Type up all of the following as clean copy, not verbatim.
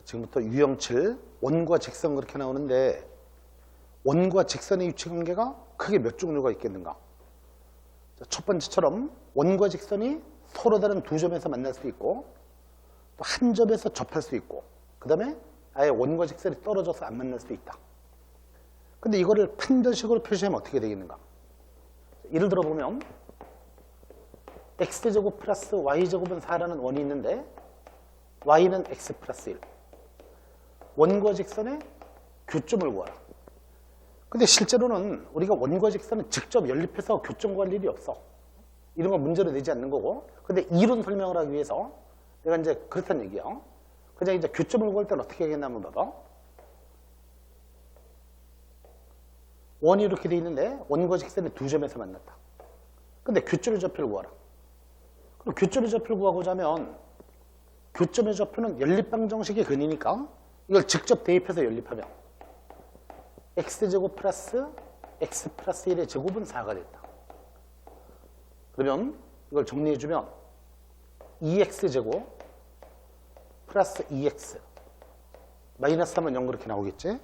지금부터 유형 7, 원과 직선 그렇게 나오는데 원과 직선의 위치 관계가 크게 몇 종류가 있겠는가? 첫 번째처럼 원과 직선이 서로 다른 두 점에서 만날 수 있고 또 한 점에서 접할 수 있고 그 다음에 아예 원과 직선이 떨어져서 안 만날 수 있다. 근데 이거를 판별식으로 표시하면 어떻게 되겠는가? 예를 들어 보면 x제곱 플러스 y제곱은 4라는 원이 있는데 y는 x 플러스 1. 원과 직선의 교점을 구하라. 근데 실제로는 우리가 원과 직선은 직접 연립해서 교점 구할 일이 없어. 이런 건 문제로 되지 않는 거고. 근데 이론 설명을 하기 위해서 내가 이제 그렇다는 얘기야. 그냥 이제 교점을 구할 때는 어떻게 하겠나 한번 봐봐. 원이 이렇게 돼 있는데 원과 직선이 두 점에서 만났다. 근데 교점의 좌표를 구하라. 그럼 교점의 좌표를 구하고자 하면 교점의 좌표는 연립방정식의 근이니까 이걸 직접 대입해서 연립하면 x제곱 플러스 x 플러스 1의 제곱은 4가 됐다. 그러면 이걸 정리해주면 2x제곱 플러스 2x 마이너스 하면 0 그렇게 나오겠지?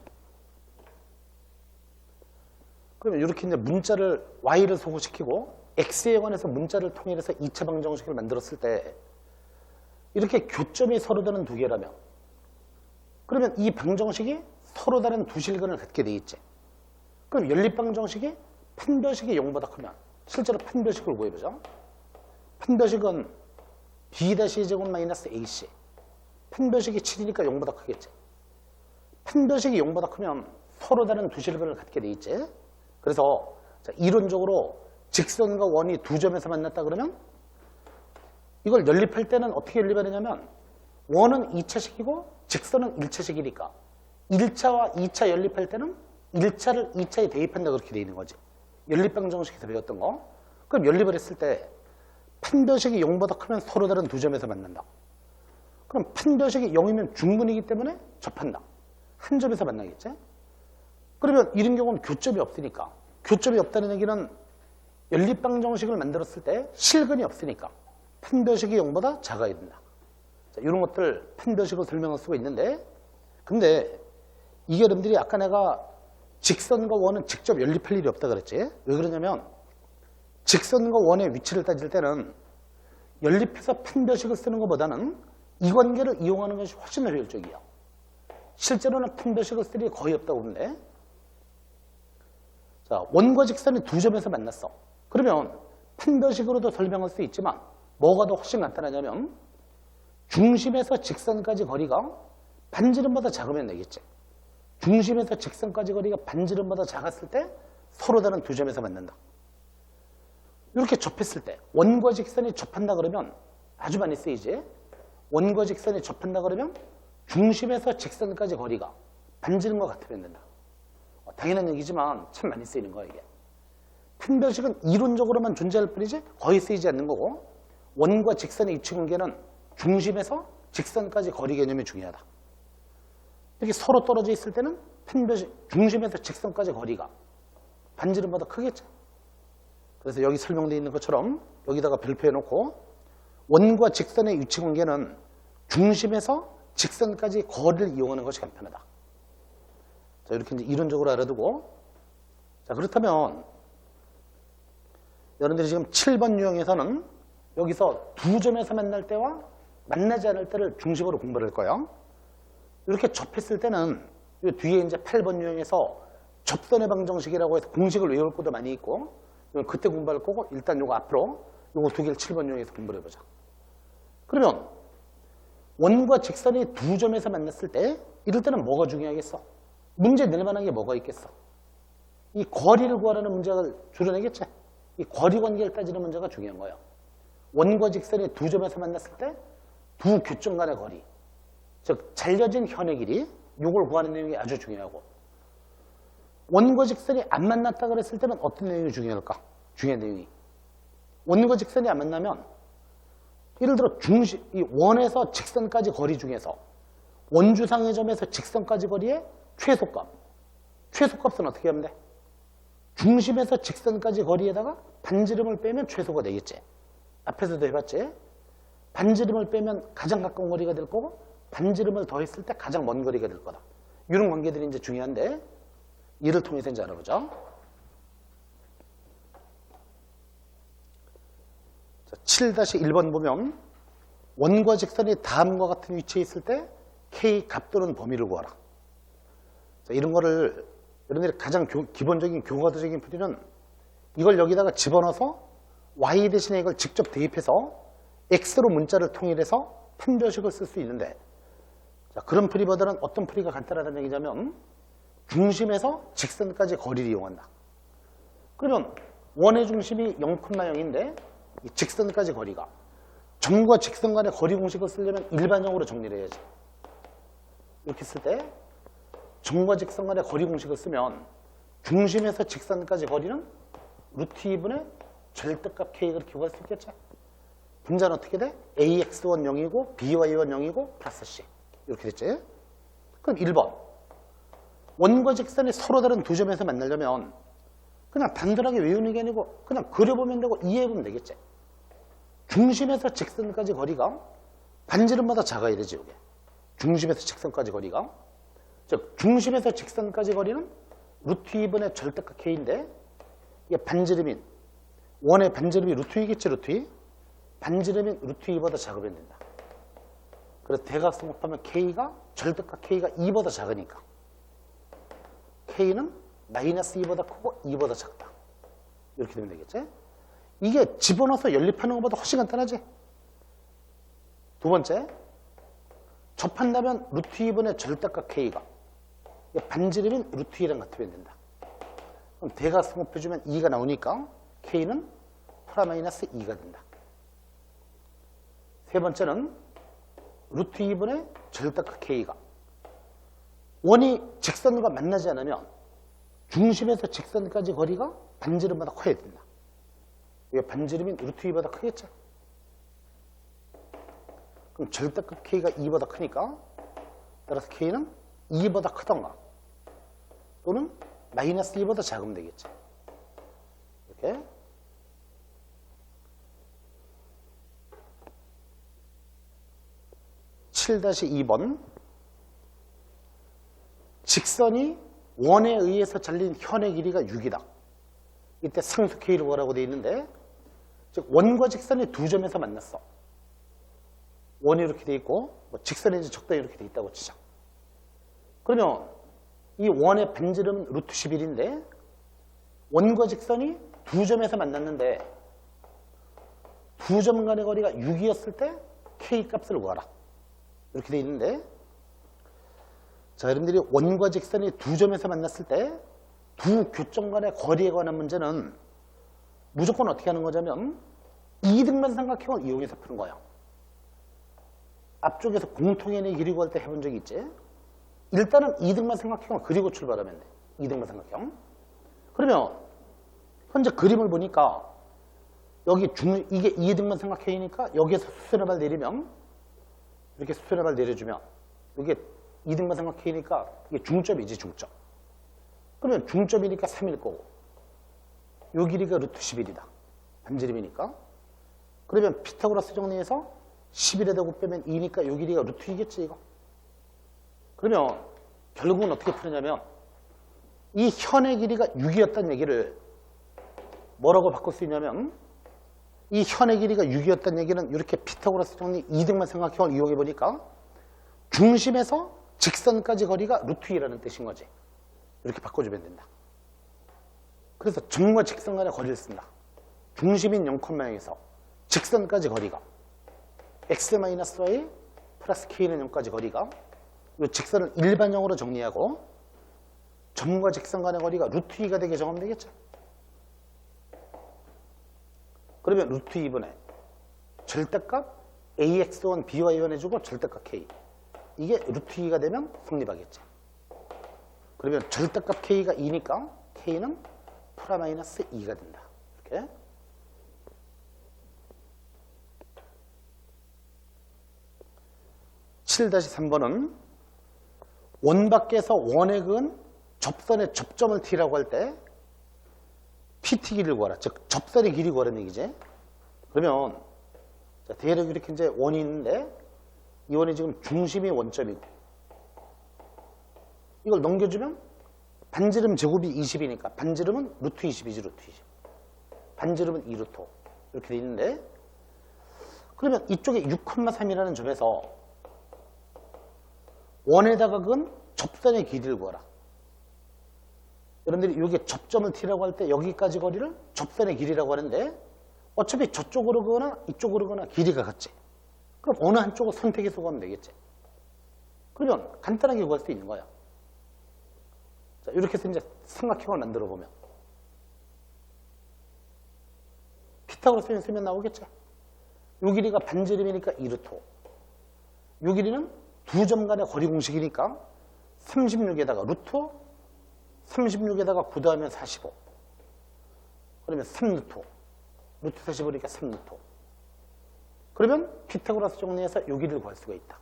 그러면 이렇게 이제 문자를 y를 소거시키고 x에 관해서 문자를 통일해서 2차 방정식을 만들었을 때 이렇게 교점이 서로 다른 두 개라면 그러면 이 방정식이 서로 다른 두 실근을 갖게 돼 있지. 그럼 연립방정식이 판별식이 0보다 크면 실제로 판별식을 구해보자. 판별식은 b-제곱 마이너스 ac. 판별식이 7이니까 0보다 크겠지. 판별식이 0보다 크면 서로 다른 두 실근을 갖게 돼 있지. 그래서 자, 이론적으로 직선과 원이 두 점에서 만났다 그러면 이걸 연립할 때는 어떻게 연립하느냐면 원은 2차식이고 직선은 1차식이니까 1차와 2차 연립할 때는 1차를 2차에 대입한다 그렇게 돼 있는 거지. 연립방정식에서 배웠던 거. 그럼 연립을 했을 때 판별식이 0보다 크면 서로 다른 두 점에서 만난다. 그럼 판별식이 0이면 중근이기 때문에 접한다. 한 점에서 만나겠지. 그러면 이런 경우는 교점이 없으니까 교점이 없다는 얘기는 연립방정식을 만들었을 때 실근이 없으니까 판별식이 0보다 작아야 된다. 자, 이런 것들 판별식으로 설명할 수가 있는데 근데 이게 여러분들이 아까 내가 직선과 원은 직접 연립할 일이 없다 그랬지. 왜 그러냐면 직선과 원의 위치를 따질 때는 연립해서 판별식을 쓰는 것보다는 이 관계를 이용하는 것이 훨씬 더 효율적이야. 실제로는 판별식을 쓸 일이 거의 없다고 보는데 자, 원과 직선이 두 점에서 만났어. 그러면 판별식으로도 설명할 수 있지만 뭐가 더 훨씬 간단하냐면 중심에서 직선까지 거리가 반지름보다 작으면 되겠지. 중심에서 직선까지 거리가 반지름보다 작았을 때 서로 다른 두 점에서 만난다. 이렇게 접했을 때 원과 직선이 접한다 그러면 아주 많이 쓰이지. 원과 직선이 접한다 그러면 중심에서 직선까지 거리가 반지름과 같으면 된다. 당연한 얘기지만 참 많이 쓰이는 거야 이게. 판별식은 이론적으로만 존재할 뿐이지 거의 쓰이지 않는 거고 원과 직선의 위치 관계는 중심에서 직선까지 거리 개념이 중요하다. 이렇게 서로 떨어져 있을 때는 판별식 중심에서 직선까지 거리가 반지름보다 크겠죠. 그래서 여기 설명되어 있는 것처럼 여기다가 별표해 놓고 원과 직선의 위치 관계는 중심에서 직선까지 거리를 이용하는 것이 간편하다. 자, 이렇게 이제 이론적으로 알아두고 자, 그렇다면 여러분들이 지금 7번 유형에서는 여기서 두 점에서 만날 때와 만나지 않을 때를 중심으로 공부를 할 거예요. 이렇게 접했을 때는 이 뒤에 이제 8번 유형에서 접선의 방정식이라고 해서 공식을 외울 것도 많이 있고 이건 그때 공부할 거고 일단 요거 앞으로 요거 두 개를 7번 유형에서 공부를 해보자. 그러면 원과 직선이 두 점에서 만났을 때 이럴 때는 뭐가 중요하겠어? 문제 낼 만한 게 뭐가 있겠어? 이 거리를 구하라는 문제가 줄여내겠지? 이 거리 관계를 따지는 문제가 중요한 거예요. 원과 직선이 두 점에서 만났을 때 두 교점 간의 거리, 즉 잘려진 현의 길이, 이걸 구하는 내용이 아주 중요하고 원과 직선이 안 만났다 그랬을 때는 어떤 내용이 중요할까? 중요한 내용이 원과 직선이 안 만나면 예를 들어 이 원에서 직선까지 거리 중에서 원주상의 점에서 직선까지 거리의 최소값은 어떻게 하면 돼? 중심에서 직선까지 거리에다가 반지름을 빼면 최소가 되겠지. 앞에서도 해봤지. 반지름을 빼면 가장 가까운 거리가 될 거고 반지름을 더했을 때 가장 먼 거리가 될 거다. 이런 관계들이 이제 중요한데 이를 통해서 이제 알아보죠. 자, 7-1번 보면 원과 직선이 다음과 같은 위치에 있을 때 K 값 또는 범위를 구하라. 자, 이런 거를 여러분들이 가장 기본적인 교과서적인 풀이는 이걸 여기다가 집어넣어서 Y 대신에 이걸 직접 대입해서 X로 문자를 통일해서 판별식을 쓸 수 있는데, 자, 그런 풀이보다는 어떤 풀이가 간단하다는 얘기냐면 중심에서 직선까지 거리를 이용한다. 그러면 원의 중심이 0,0인데 이 직선까지 거리가, 점과 직선 간의 거리 공식을 쓰려면 일반형으로 정리를 해야지. 이렇게 쓸 때 점과 직선 간의 거리 공식을 쓰면 중심에서 직선까지 거리는 루트 2분의 절대값 K 그렇게 구할 수 있겠죠. 분자는 어떻게 돼? AX1 0이고 BY1 0이고 플러스 C 이렇게 됐지. 그럼 1번 원과 직선이 서로 다른 두 점에서 만나려면 그냥 단순하게 외우는 게 아니고 그냥 그려보면 되고 이해해보면 되겠지. 중심에서 직선까지 거리가 반지름마다 작아야 되지. 이게 중심에서 직선까지 거리가, 즉 중심에서 직선까지 거리는 루트 2분의 절대값 K인데 이게 반지름인 원의 반지름이 루트 2겠지. 루트 2 반지름인 루트 2보다 작으면 된다. 그래서 대각선 곱하면 K가 절대값 K가 2보다 작으니까 K는 마이너스 2보다 크고 2보다 작다. 이렇게 되면 되겠지. 이게 집어넣어서 연립하는 것보다 훨씬 간단하지. 두 번째, 접한다면 루트 2분의 절대값 K가 반지름인 루트 2랑 같으면 된다. 그럼 대각선 곱해주면 2가 나오니까 K는 플러스 2가 된다. 세 번째는 루트 2분의 절대값 K가 원이 직선과 만나지 않으면 중심에서 직선까지 거리가 반지름보다 커야 된다. 이게 반지름인 루트 2보다 크겠죠. 그럼 절대값 K가 2보다 크니까 따라서 K는 2보다 크던가 또는 마이너스 2보다 작으면 되겠죠. 이렇게. (7-2번) 직선이 원에 의해서 잘린 현의 길이가 6이다. 이때 상수 K를 구하라고 되어 있는데, 즉 원과 직선이 두 점에서 만났어. 원이 이렇게 돼 있고 직선이 이제 적당히 이렇게 돼 있다고 치자. 그러면 이 원의 반지름은 루트 11인데 원과 직선이 두 점에서 만났는데 두 점 간의 거리가 6이었을 때 K 값을 구하라. 이렇게 돼 있는데, 자, 여러분들이 원과 직선이 두 점에서 만났을 때 두 교점 간의 거리에 관한 문제는 무조건 어떻게 하는 거냐면 이등변 삼각형을 이용해서 푸는 거예요. 앞쪽에서 공통연의 길이 구할 때 해본 적이 있지. 일단은 이등변 삼각형을 그리고 출발하면 돼. 이등변 삼각형. 그러면 현재 그림을 보니까 여기 이게 이등변 삼각형이니까 여기에서 수선의 발 내리면 이렇게 수선의 발 내려주면 이게 이등변 삼각형이니까 이게 중점이지. 중점. 그러면 중점이니까 3일 거고 요 길이가 루트 11이다. 반지름이니까. 그러면 피타고라스 정리해서 11에다 9 빼면 2니까 요 길이가 루트 2겠지 이거. 그러면 결국은 어떻게 푸느냐면 이 현의 길이가 6이었다는 얘기를 뭐라고 바꿀 수 있냐면 이 현의 길이가 6이었다는 얘기는 이렇게 피타고라스 정리 2등만 삼각형을 이용해 보니까 중심에서 직선까지 거리가 루트 2라는 뜻인 거지. 이렇게 바꿔주면 된다. 그래서 점과 직선 간의 거리를 쓴다. 중심인 0,0에서 직선까지 거리가 x-y 플러스 k는 0까지 거리가 이 직선을 일반형으로 정리하고 점과 직선 간의 거리가 루트 2가 되게 정하면 되겠죠. 그러면 루트 2분의 절대값 ax1 by1 해주고 절대값 k 이게 루트 2가 되면 성립하겠죠. 그러면 절대값 k가 2니까 k는 플러스 2가 된다. 이렇게. (7-3번은) 원 밖에서 원에 그은 접선의 접점을 t라고 할 때 pt 길이를 구하라. 즉 접선의 길이 구하라는 얘기지. 그러면 자, 대략 이렇게 이제 원이 있는데 이 원이 지금 중심이 원점이고 이걸 넘겨주면 반지름 제곱이 20이니까 반지름은 루트 20이지 루트 20. 반지름은 2루트 5 이렇게 돼 있는데 그러면 이쪽에 6,3이라는 점에서 원에다가 그은 접선의 길이를 구하라. 여러분들이 이게 접점을 T라고 할 때 여기까지 거리를 접선의 길이라고 하는데 어차피 저쪽으로 그거나 이쪽으로 그거나 길이가 같지. 그럼 어느 한쪽을 선택해서 구하면 되겠지. 그러면 간단하게 구할 수 있는 거야. 자, 이렇게 해서 이제 삼각형을 만들어 보면 피타고라스 쓰면 나오겠지. 요 길이가 반지름이니까 2루트 5. 요 길이는 두 점 간의 거리 공식이니까 36에다가 루트 36에다가 9 더하면 45. 그러면 3루트 5. 루트 45니까 3루트 5. 그러면 피타고라스 정리해서 요 길이를 구할 수가 있다.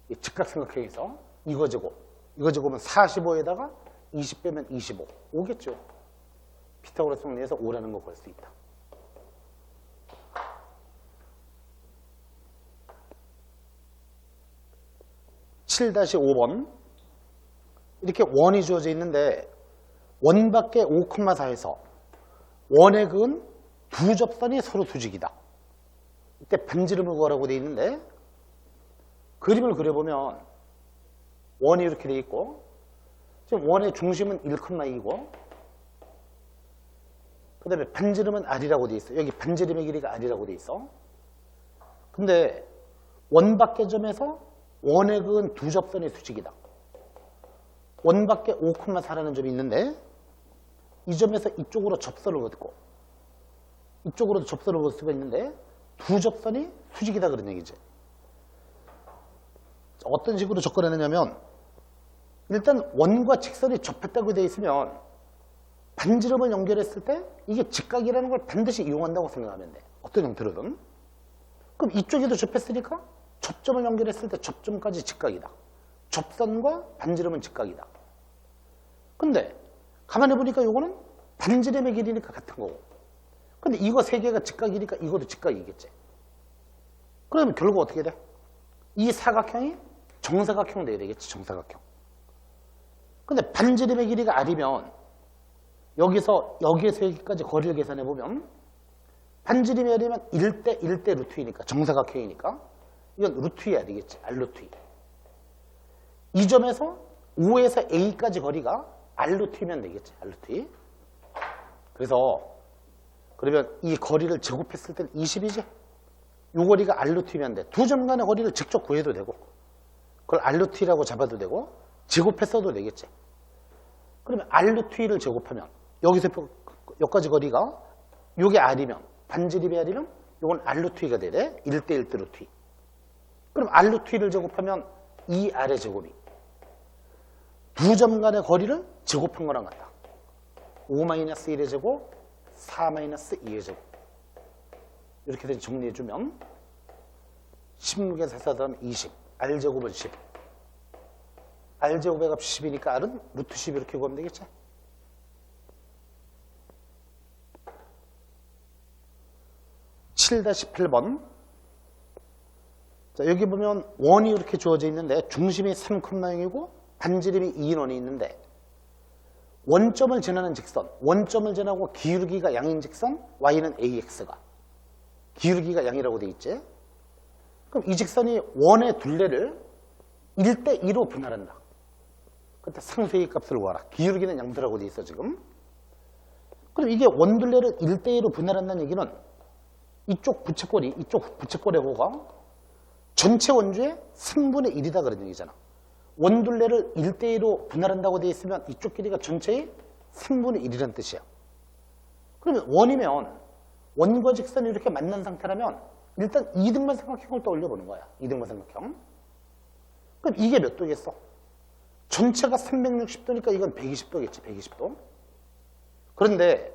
이 직각삼각형에서 이거 제곱은 45에다가 20 빼면 25. 5겠죠. 피타고라스 정리해서 5라는 거 구할 수 있다. 7-5번 이렇게 원이 주어져 있는데 원 밖에 5,4에서 원의 그은 두 접선이 서로 수직이다. 이때 반지름을 구하라고 되어 있는데 그림을 그려보면 원이 이렇게 되어 있고 지금 원의 중심은 1,2이고 그 다음에 반지름은 R이라고 되어 있어. 여기 반지름의 길이가 R이라고 되어 있어. 근데 원 밖의 점에서 원의 그은 두 접선의 수직이다. 원 밖에 5,4라는 점이 있는데 이 점에서 이쪽으로 접선을 긋고 이쪽으로도 접선을 긋을 수가 있는데 두 접선이 수직이다 그런 얘기지. 어떤 식으로 접근하느냐면 일단 원과 직선이 접했다고 되어 있으면 반지름을 연결했을 때 이게 직각이라는 걸 반드시 이용한다고 생각하면 돼. 어떤 형태로든. 그럼 이쪽에도 접했으니까 접점을 연결했을 때 접점까지 직각이다. 접선과 반지름은 직각이다. 근데 가만히 보니까 이거는 반지름의 길이니까 같은 거고. 근데 이거 세 개가 직각이니까 이것도 직각이겠지. 그러면 결국 어떻게 돼? 이 사각형이 정사각형 돼야 되겠지. 정사각형. 근데 반지름의 길이가 R이면 여기에서 여기까지 거리를 계산해 보면 반지름이 R이면 1대 1대 루트 2니까 정사각형이니까 이건 루트 2 R이겠지. R 루트 2. 이 점에서 O에서 A까지 거리가 R 루트 2면 되겠지. R 루트 2. 그래서 그러면 이 거리를 제곱했을 때는 20이지. 이 거리가 R 루트 2면 돼. 두 점 간의 거리를 직접 구해도 되고 그걸 R 루트 2라고 잡아도 되고 제곱했어도 되겠지. 그러면 R 루트 2를 제곱하면 여기서 여기까지 거리가 이게 R이면 반지름이 R이면 이건 R 루트 2가 되네. 1대 1대 루트 2. 그럼 R 루트 2를 제곱하면 2R의 제곱이 두 점 간의 거리를 제곱한 거랑 같다. 5-1의 제곱, 4-2의 제곱. 이렇게 해서 정리해주면 16에서 4 더하면 20. R제곱은 10. R제곱의 값 10이니까 R은 루트 10 이렇게 구하면 되겠지? (7-8번) 자, 여기 보면 원이 이렇게 주어져 있는데 중심이 3,0이고 반지름이 2인 원이 있는데 원점을 지나는 직선, 원점을 지나고 기울기가 양인 직선, y는 ax가 기울기가 양이라고 돼 있지? 그럼 이 직선이 원의 둘레를 1대 2로 분할한다. 그때 상수의 값을 구하라. 기울기는 양수라고 돼 있어 지금. 그럼 이게 원둘레를 1대 2로 분할한다는 얘기는 이쪽 부채꼴의 호가 전체 원주의 3분의 1이다 그런 얘기잖아. 원둘레를 1대 2로 분할한다고 돼 있으면 이쪽 길이가 전체의 3분의 1이라는 뜻이야. 그러면 원이면 원과 직선이 이렇게 만난 상태라면 일단 2등분 삼각형을 떠올려 보는 거야. 2등분 삼각형. 그럼 이게 몇 도겠어? 전체가 360도니까 이건 120도겠지. 120도. 그런데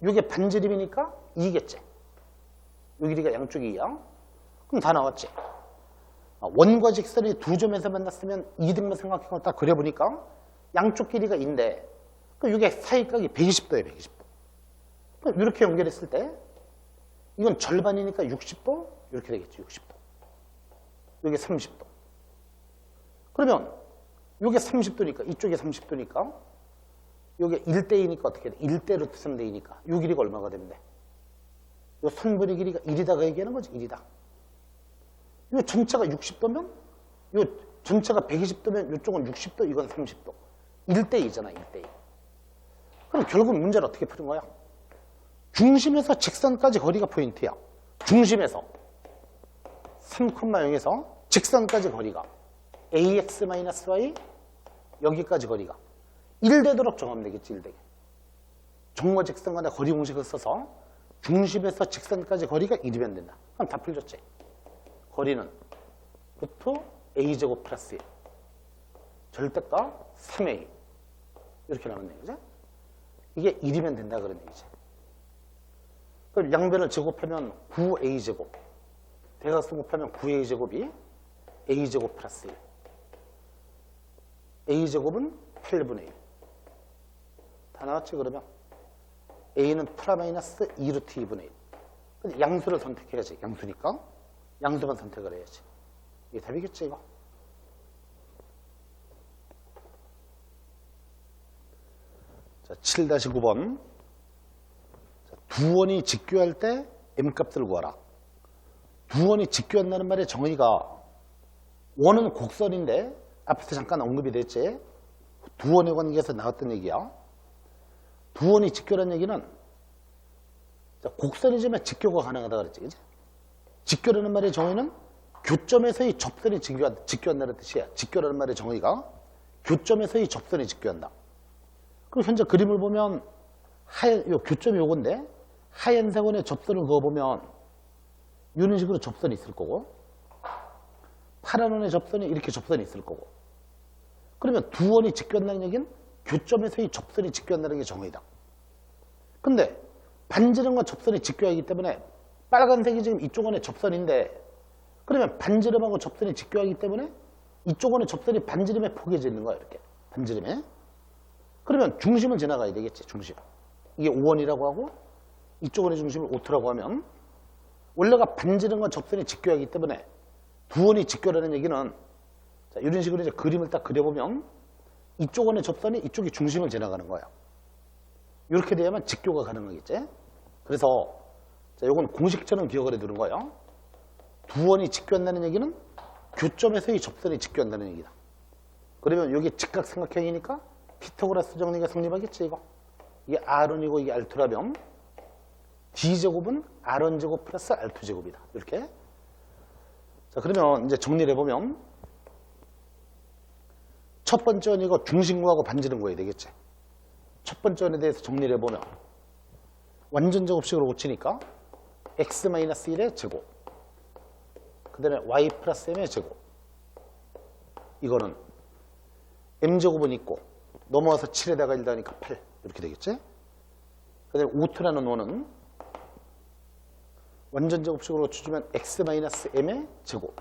이게 반지름이니까 2겠지. 이 길이가 양쪽이 2야. 그럼 다 나왔지. 원과 직선이 두 점에서 만났으면 2등분 삼각형을 딱 그려보니까 양쪽 길이가 2인데 그럼 이게 사이각이 120도예요. 120도. 그럼 이렇게 연결했을 때 이건 절반이니까 60도 이렇게 되겠죠. 60도. 여기 30도. 그러면 요게 30도니까 이쪽이 30도니까 요게 1대2니까 어떻게 돼? 1대 루트 3대2니까 요 길이가 얼마가 되면 돼? 요 선분의 길이가 1이다가 얘기하는 거지. 1이다. 요 전체가 60도면 요 전체가 120도면 요쪽은 60도 이건 30도. 1대2잖아. 1대2. 그럼 결국 문제를 어떻게 푸는 거야? 중심에서 직선까지 거리가 포인트야. 중심에서 3,0에서 직선까지 거리가 ax-y 여기까지 거리가 1되도록 정하면 되겠지. 1되게. 정과 직선 간의 거리 공식을 써서 중심에서 직선까지 거리가 1이면 된다. 그럼 다 풀렸지. 거리는 루트 a제곱 플러스 1 절대가 3a 이렇게 나오는 얘기죠. 이게 1이면 된다 그런 얘기지. 그럼 양변을 제곱하면 9a제곱 대각선 곱하면 9a제곱이 a제곱 플러스 1 a제곱은 8분의 1 다 나왔지. 그러면 a는 플라마이너스 2루트 2분의 1 근데 양수를 선택해야지. 양수니까 양수만 선택을 해야지. 이게 답이겠지 이거. 자, 7-9번 두 원이 직교할 때 m값을 구하라. 두 원이 직교한다는 말의 정의가 원은 곡선인데 앞에서 잠깐 언급이 됐지. 두 원의 관계에서 나왔던 얘기야. 두 원이 직교라는 얘기는 곡선이지만 직교가 가능하다 그랬지. 그치? 직교라는 말의 정의는 교점에서의 접선이 직교한다는 뜻이야. 직교라는 말의 정의가 교점에서의 접선이 직교한다. 그럼 현재 그림을 보면 요 교점이 요건데 하얀색 원의 접선을 그어보면 이런 식으로 접선이 있을 거고 파란 원의 접선이 이렇게 접선이 있을 거고 그러면 두 원이 직교한다는 얘기는 교점에서의 접선이 직교한다는 게 정의다. 근데 반지름과 접선이 직교하기 때문에 빨간색이 지금 이쪽 원의 접선인데 그러면 반지름하고 접선이 직교하기 때문에 이쪽 원의 접선이 반지름에 포개져 있는 거야. 이렇게 반지름에. 그러면 중심을 지나가야 되겠지. 중심. 이게 5원이라고 하고 이쪽 원의 중심을 5토라고 하면 원래가 반지름과 접선이 직교하기 때문에 두 원이 직교라는 얘기는 자, 이런 식으로 이제 그림을 딱 그려보면 이쪽 원의 접선이 이쪽이 중심을 지나가는 거야. 이렇게 돼야만 직교가 가능하겠지. 그래서 자, 이건 공식처럼 기억을 해두는 거예요. 두 원이 직교한다는 얘기는 교점에서의 접선이 직교한다는 얘기다. 그러면 여기 직각삼각형이니까 피타고라스 정리가 성립하겠지. 이거. 이게 R1이고 이게 R2라면 D제곱은 R1제곱 플러스 R2제곱이다. 이렇게. 자, 그러면 이제 정리를 해보면 첫 번째 원이 이거 중심구하고 반지름 구해야 되겠지. 첫 번째 원에 대해서 정리를 해보면 완전 제곱식으로 고치니까 x-1의 제곱 그 다음에 y 플러스 m의 제곱 이거는 m제곱은 있고 넘어와서 7에다가 1 더하니까 8 이렇게 되겠지. 그 다음에 5토라는 원은 완전 제곱식으로 주면 x-m의 제곱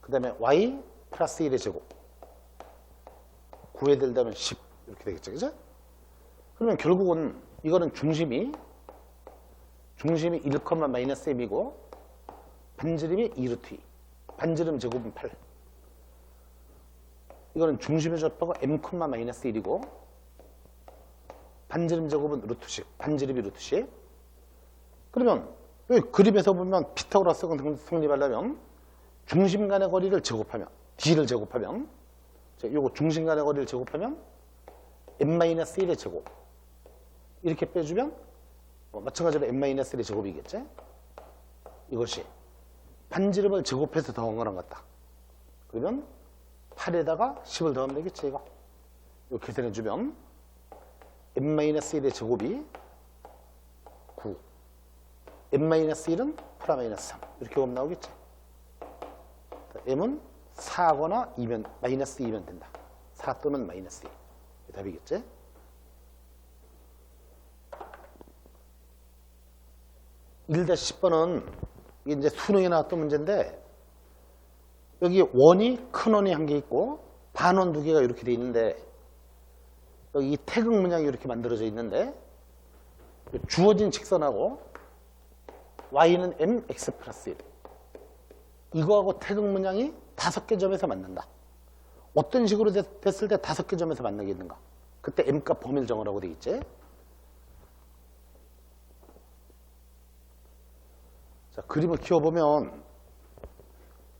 그 다음에 y 플러스 1의 제곱 9에 들다면 10 이렇게 되겠죠. 그죠? 그러면 결국은 이거는 중심이 1,-m이고 반지름이 2루트 2 반지름 제곱은 8 이거는 중심의 좌표가 m,-1이고 반지름 제곱은 루트 10 반지름이 루트 10 그러면 여기 그림에서 보면 피타고라스가 성립하려면 중심 간의 거리를 제곱하면 d를 제곱하면 요거 중심 간의 거리를 제곱하면 m-1의 제곱 이렇게 빼주면 마찬가지로 m-1의 제곱이겠지. 이것이 반지름을 제곱해서 더한 거랑 같다. 그러면 8에다가 10을 더하면 되겠지. 이거 이렇게 계산해주면 m-1의 제곱이 9 m-1은 플러스 3 이렇게 보면 나오겠지. m은 4거나 2면 마이너스 2면 된다. 4 또는 마이너스 2 답이겠지. (1-10번은) 이제 수능에 나왔던 문제인데 여기 원이 큰 원이 한 개 있고 반원 두 개가 이렇게 돼 있는데 여기 태극 문양이 이렇게 만들어져 있는데 주어진 직선하고 y는 mx 플러스 1 이거하고 태극 문양이 5개 점에서 만난다. 어떤 식으로 됐을 때 5개 점에서 만나겠는가? 그때 M값 범위를 정하라고 돼 있지. 자, 그림을 키워보면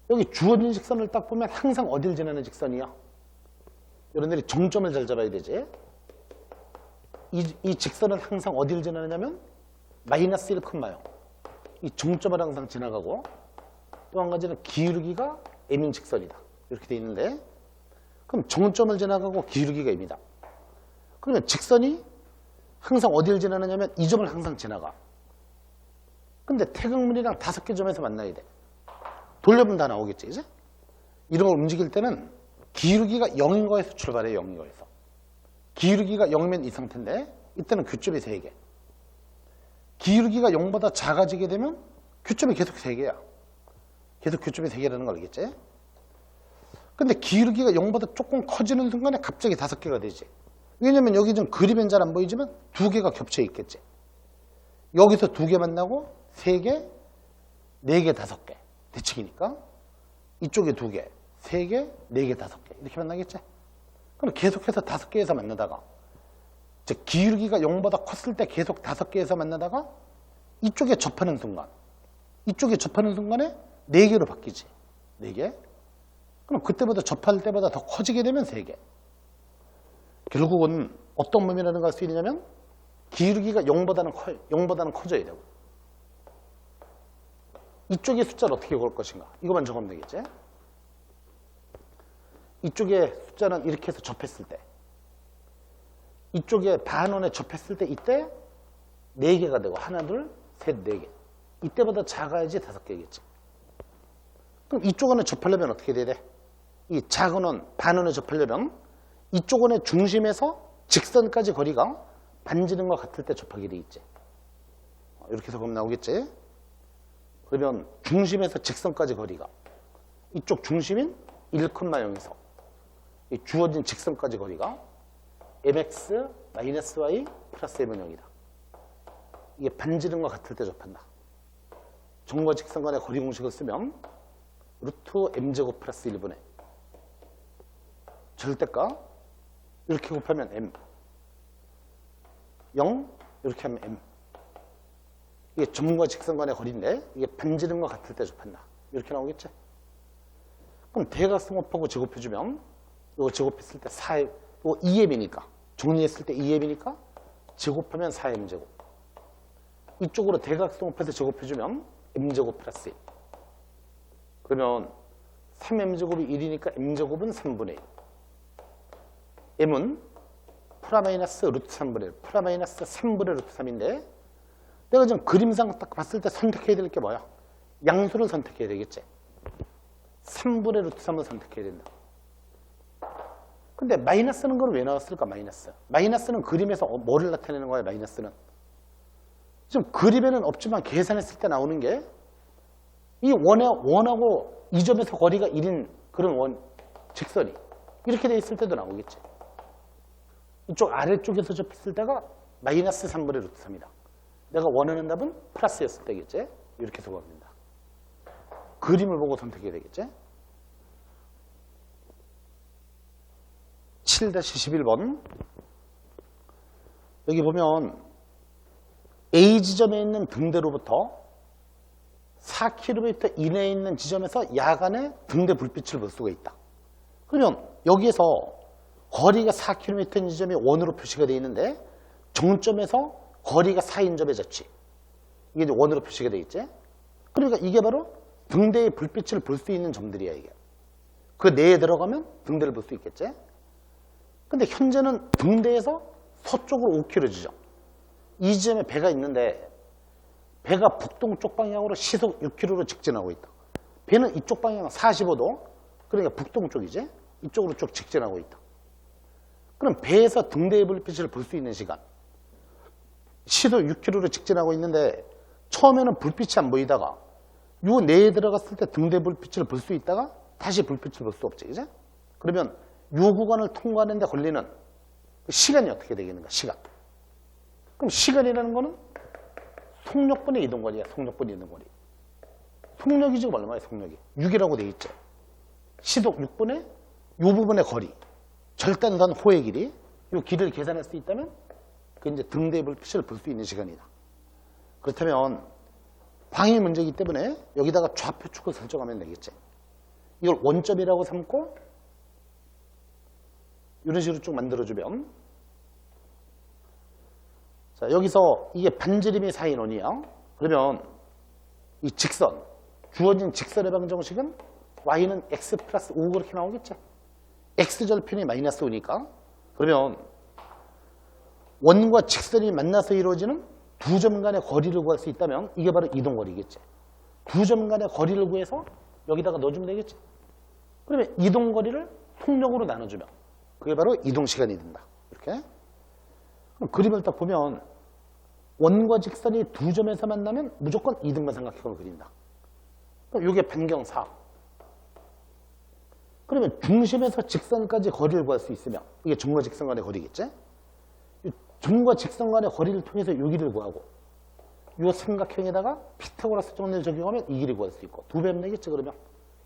여기 주어진 직선을 딱 보면 항상 어딜 지나는 직선이야? 여러분들이 정점을 잘 잡아야 되지. 이 직선은 항상 어딜 지나느냐면 마이너스 1,0. 이 정점을 항상 지나가고 또 한 가지는 기울기가 M인 직선이다. 이렇게 돼 있는데 그럼 정점을 지나가고 기울기가 M이다. 그러면 직선이 항상 어딜 지나느냐면 이 점을 항상 지나가. 근데 태극문이랑 5개 점에서 만나야 돼. 돌려보면 다 나오겠지, 이제? 이런 걸 움직일 때는 기울기가 0인 거에서 출발해, 0인 거에서. 기울기가 0이면 이 상태인데 이때는 교점이 3개. 기울기가 0보다 작아지게 되면 교점이 계속 3개야. 계속 교점이 3개라는 걸 알겠지? 근데 기울기가 0보다 조금 커지는 순간에 갑자기 5개가 되지. 왜냐면 여기 좀 그림엔 잘 안 보이지만 2개가 겹쳐 있겠지. 여기서 2개 만나고 3개, 4개, 5개. 대칭이니까. 이쪽에 2개, 3개, 4개, 5개. 이렇게 만나겠지? 그럼 계속해서 5개에서 만나다가, 즉, 기울기가 0보다 컸을 때 계속 5개에서 만나다가, 이쪽에 접하는 순간, 이쪽에 접하는 순간에 4개로 바뀌지. 4개? 그럼 그때보다 접할 때보다 더 커지게 되면 3개. 결국은 어떤 범위라는 걸 할 수 있느냐면, 기울기가 0보다는 커져야 되고, 이쪽의 숫자를 어떻게 걸 것인가? 이거만 적으면 되겠지? 이쪽에 숫자는 이렇게 해서 접했을 때, 이쪽에 반원에 접했을 때 이때 4개가 되고 하나, 둘, 셋, 4개. 이때보다 작아야지 5개겠지. 그럼 이쪽 원에 접하려면 어떻게 돼야 돼? 이 작은 원, 반원에 접하려면 이쪽 원의 중심에서 직선까지 거리가 반지름과 같을 때 접하게 돼 있지. 이렇게 해서 보면 나오겠지? 그러면 중심에서 직선까지 거리가 이쪽 중심인 1,0에서 이 주어진 직선까지 거리가 mx-y 플러스 m은 0이다. 이게 반지름과 같을 때 접한다. 점과 직선 간의 거리 공식을 쓰면 루트 m제곱 플러스 1분의 절대값 이렇게 곱하면 m 0 이렇게 하면 m. 이게 점과 직선 간의 거리인데 이게 반지름과 같을 때 접한다. 이렇게 나오겠지? 그럼 대각선 곱하고 제곱해주면 이거 제곱했을 때 4m, 이거 2m이니까 정리했을 때 2m이니까 제곱하면 4m제곱. 이쪽으로 대각선 곱해서 제곱해주면 m제곱 플러스 1. 그러면 3m제곱이 1이니까 m제곱은 3분의 1. m은 프라마이너스 루트 3분의 1, 프라마이너스 3분의 루트 3인데 내가 지금 그림상 딱 봤을 때 선택해야 될 게 뭐야? 양수를 선택해야 되겠지. 3분의 루트 3을 선택해야 된다. 근데 마이너스는 건 왜 나왔을까? 마이너스는 그림에서 뭐를 나타내는 거야? 마이너스는 지금 그림에는 없지만 계산했을 때 나오는 게 이 원하고 이 점에서 거리가 1인 그런 직선이 이렇게 돼 있을 때도 나오겠지. 이쪽 아래쪽에서 접했을 때가 마이너스 3분의 루트 3이다. 내가 원하는 답은 플러스였을 때겠지. 이렇게 해서 구합니다. 그림을 보고 선택해야 되겠지. 7-11번 여기 보면 A 지점에 있는 등대로부터 4km 이내에 있는 지점에서 야간에 등대 불빛을 볼 수가 있다. 그러면 여기에서 거리가 4km인 지점이 원으로 표시가 되어 있는데 정점에서 거리가 4인 점에 졌지. 이게 이제 원으로 표시가 되어 있지. 그러니까 이게 바로 등대의 불빛을 볼 수 있는 점들이야, 이게. 그 내에 들어가면 등대를 볼 수 있겠지. 근데 현재는 등대에서 서쪽으로 5km 지점. 이 지점에 배가 있는데 배가 북동쪽 방향으로 시속 6km로 직진하고 있다. 배는 이쪽 방향 45도, 그러니까 북동쪽이지. 이쪽으로 쭉 직진하고 있다. 그럼 배에서 등대의 불빛을 볼 수 있는 시간. 시속 6km로 직진하고 있는데 처음에는 불빛이 안 보이다가 요 내에 들어갔을 때 등대 불빛을 볼 수 있다가 다시 불빛을 볼 수 없지, 그죠? 그러면 요 구간을 통과하는 데 걸리는 시간이 어떻게 되겠는가, 시간. 그럼 시간이라는 거는 속력분의 이동거리야, 속력분의 이동거리. 속력이 지금 얼마예요? 속력이 6이라고 돼 있죠. 시속 6분의 이 부분의 거리, 절단선 호의 길이, 이 길이를 계산할 수 있다면 그 이제 등대의 불빛을 볼 수 있는 시간이다. 그렇다면 방위 문제이기 때문에 여기다가 좌표축을 설정하면 되겠지. 이걸 원점이라고 삼고 이런 식으로 쭉 만들어주면, 자, 여기서 이게 반지름이 4인 원이야. 그러면 이 직선, 주어진 직선의 방정식은 y는 x 플러스 5 그렇게 나오겠지. x절편이 마이너스 5니까. 그러면 원과 직선이 만나서 이루어지는 두 점 간의 거리를 구할 수 있다면 이게 바로 이동거리겠지. 두 점 간의 거리를 구해서 여기다가 넣어주면 되겠지. 그러면 이동거리를 속력으로 나눠주면 그게 바로 이동시간이 된다. 이렇게. 그럼 그림을 딱 보면 원과 직선이 두 점에서 만나면 무조건 이등만 삼각형을 그린다. 그럼 이게 반경사. 그러면 중심에서 직선까지 거리를 구할 수 있으면 이게 점과 직선 간의 거리겠지. 이 점과 직선 간의 거리를 통해서 이 길이를 구하고 이 삼각형에다가 피타고라스 정리를 적용하면 이 길이 구할 수 있고 두 배면 되겠지. 그러면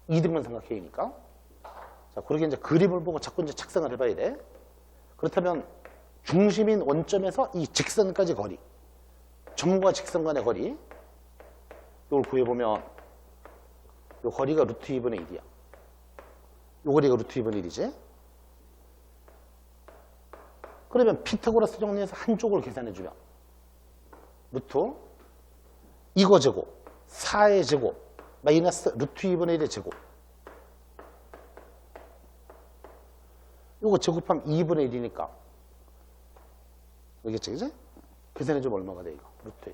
이등만 삼각형이니까. 자, 그렇게 이제 그림을 보고 자꾸 이제 착상을 해봐야 돼. 그렇다면 중심인 원점에서 이 직선까지 거리, 점과 직선 간의 거리, 이걸 구해보면 이 거리가 루트 2분의 1이야. 이 거리가 루트 2분의 1이지. 그러면 피타고라스 정리해서 한쪽을 계산해주면 루트 이거 제곱, 4의 제곱, 마이너스 루트 2분의 1의 제곱. 이거 제곱하면 2분의 1이니까. 알겠지, 그지? 계산해주면 얼마가 돼, 이거? 루트.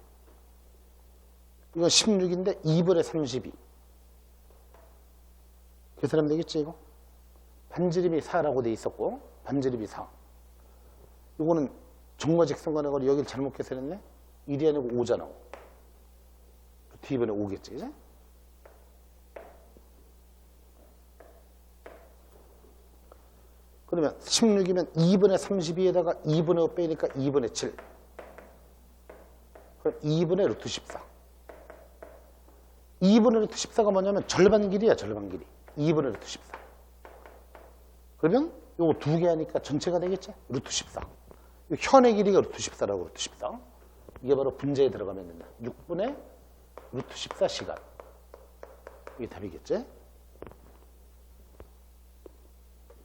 이건 16인데 2분의 32. 계산하면 되겠지, 이거? 반지름이 4라고 돼 있었고, 반지름이 4. 이거는 점과 직선 간의 거리 여기를 잘못 계산했네? 1이 아니고 5잖아. 루트 2분의 5겠지, 그지? 그러면 16이면 2분의 32에다가 2분의 5 빼니까 2분의 7. 그럼 2분의 루트 14. 2분의 루트 14가 뭐냐면 절반 길이야, 절반 길이. 2분의 루트 14. 그러면 요거 두 개 하니까 전체가 되겠지? 루트 14. 현의 길이가 루트 14라고, 루트 14. 이게 바로 분자에 들어가면 된다. 6분의 루트 14시간. 이게 답이겠지?